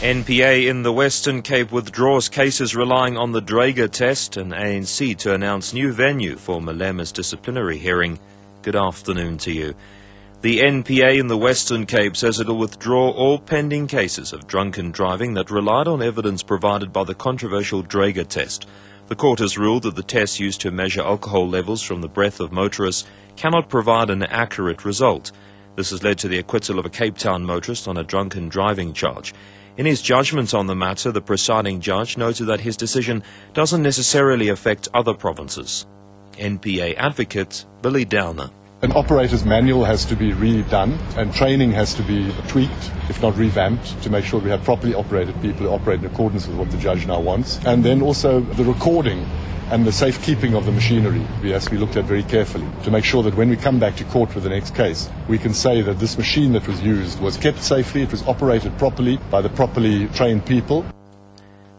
NPA in the Western Cape withdraws cases relying on the Draeger test, and ANC to announce new venue for Malema's disciplinary hearing. Good afternoon to you. The NPA in the Western Cape says it will withdraw all pending cases of drunken driving that relied on evidence provided by the controversial Draeger test. The court has ruled that the test used to measure alcohol levels from the breath of motorists cannot provide an accurate result. This has led to the acquittal of a Cape Town motorist on a drunken driving charge. In his judgment on the matter, the presiding judge noted that his decision doesn't necessarily affect other provinces. NPA advocate Billy Downer. An operator's manual has to be redone and training has to be tweaked, if not revamped, to make sure we have properly operated people who operate in accordance with what the judge now wants. And then also the recording and the safekeeping of the machinery has to be looked at very carefully to make sure that when we come back to court with the next case, we can say that this machine that was used was kept safely, it was operated properly by the properly trained people.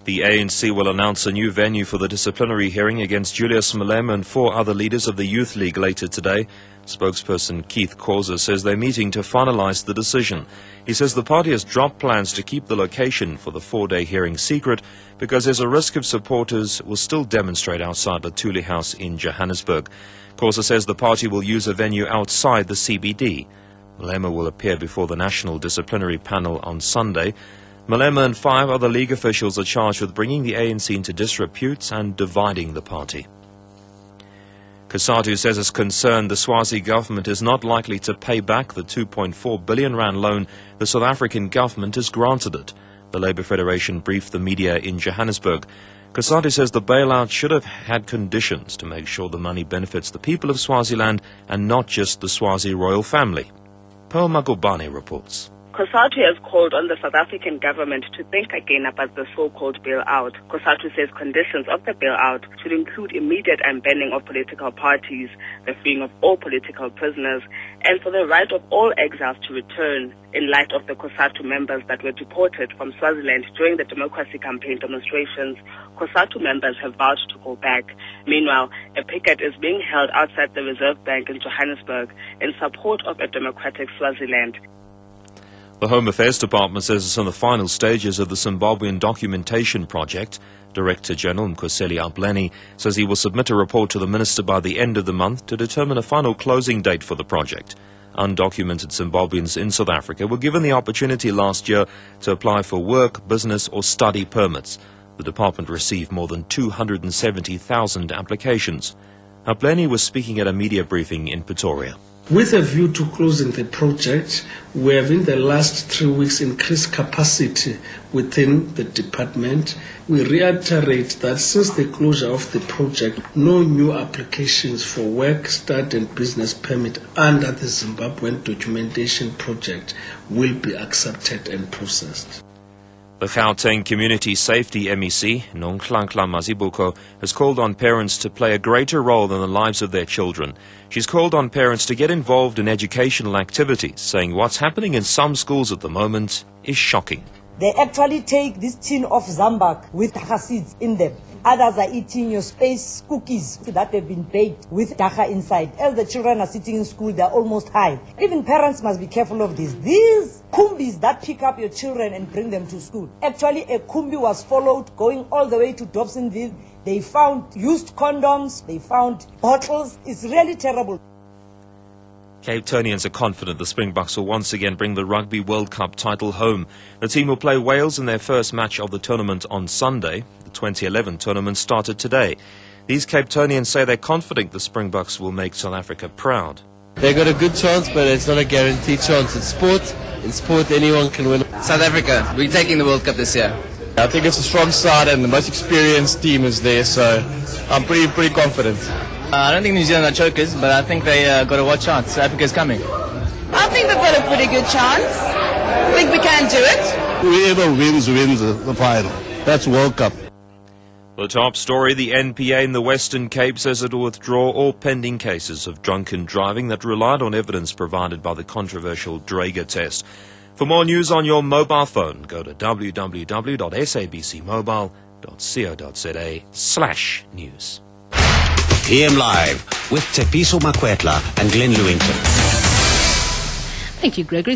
The ANC will announce a new venue for the disciplinary hearing against Julius Malema and 4 other leaders of the Youth League later today. Spokesperson Keith Causer says they're meeting to finalize the decision. He says the party has dropped plans to keep the location for the 4-day hearing secret because there's a risk of supporters will still demonstrate outside the Thule House in Johannesburg. Causer says the party will use a venue outside the CBD. Malema will appear before the National Disciplinary Panel on Sunday. Malema and 5 other league officials are charged with bringing the ANC into disrepute and dividing the party. COSATU says it's concerned the Swazi government is not likely to pay back the 2.4 billion rand loan the South African government has granted it. The Labour Federation briefed the media in Johannesburg. COSATU says the bailout should have had conditions to make sure the money benefits the people of Swaziland and not just the Swazi royal family. Pearl Magobane reports. COSATU has called on the South African government to think again about the so-called bailout. COSATU says conditions of the bailout should include immediate unbanning of political parties, the freeing of all political prisoners, and for the right of all exiles to return. In light of the COSATU members that were deported from Swaziland during the democracy campaign demonstrations, COSATU members have vowed to go back. Meanwhile, a picket is being held outside the Reserve Bank in Johannesburg in support of a democratic Swaziland. The Home Affairs Department says it's in the final stages of the Zimbabwean documentation project. Director General Mkhoseli Ableni says he will submit a report to the minister by the end of the month to determine a final closing date for the project. Undocumented Zimbabweans in South Africa were given the opportunity last year to apply for work, business or study permits. The department received more than 270,000 applications. Ableni was speaking at a media briefing in Pretoria. With a view to closing the project, we have in the last 3 weeks increased capacity within the department. We reiterate that since the closure of the project, no new applications for work, study and business permit under the Zimbabwean documentation project will be accepted and processed. The Gauteng Community Safety MEC, Nonhlanhla Mazibuko, has called on parents to play a greater role in the lives of their children. She's called on parents to get involved in educational activities, saying what's happening in some schools at the moment is shocking. They actually take this tin of zambak with dacha seeds in them. Others are eating your space cookies that have been baked with dacha inside. As the children are sitting in school, they're almost high. Even parents must be careful of this. These kumbis that pick up your children and bring them to school. Actually, a kumbi was followed going all the way to Dobsonville. They found used condoms. They found bottles. It's really terrible. Cape Townians are confident the Springboks will once again bring the Rugby World Cup title home. The team will play Wales in their first match of the tournament on Sunday. The 2011 tournament started today. These Cape Townians say they're confident the Springboks will make South Africa proud. They've got a good chance, but it's not a guaranteed chance. It's sport. In sport, anyone can win. South Africa, we're taking the World Cup this year. I think it's a strong side and the most experienced team is there, so I'm pretty confident. I don't think New Zealand are chokers, but I think they got to watch out. South Africa's coming. I think they've got a pretty good chance. I think we can do it. Whoever wins the final. That's World Cup. The top story, the NPA in the Western Cape says it will withdraw all pending cases of drunken driving that relied on evidence provided by the controversial Draeger test. For more news on your mobile phone, go to www.sabcmobile.co.za/news. PM Live with Tepiso Makwetla and Glenn Lewington. Thank you, Gregory.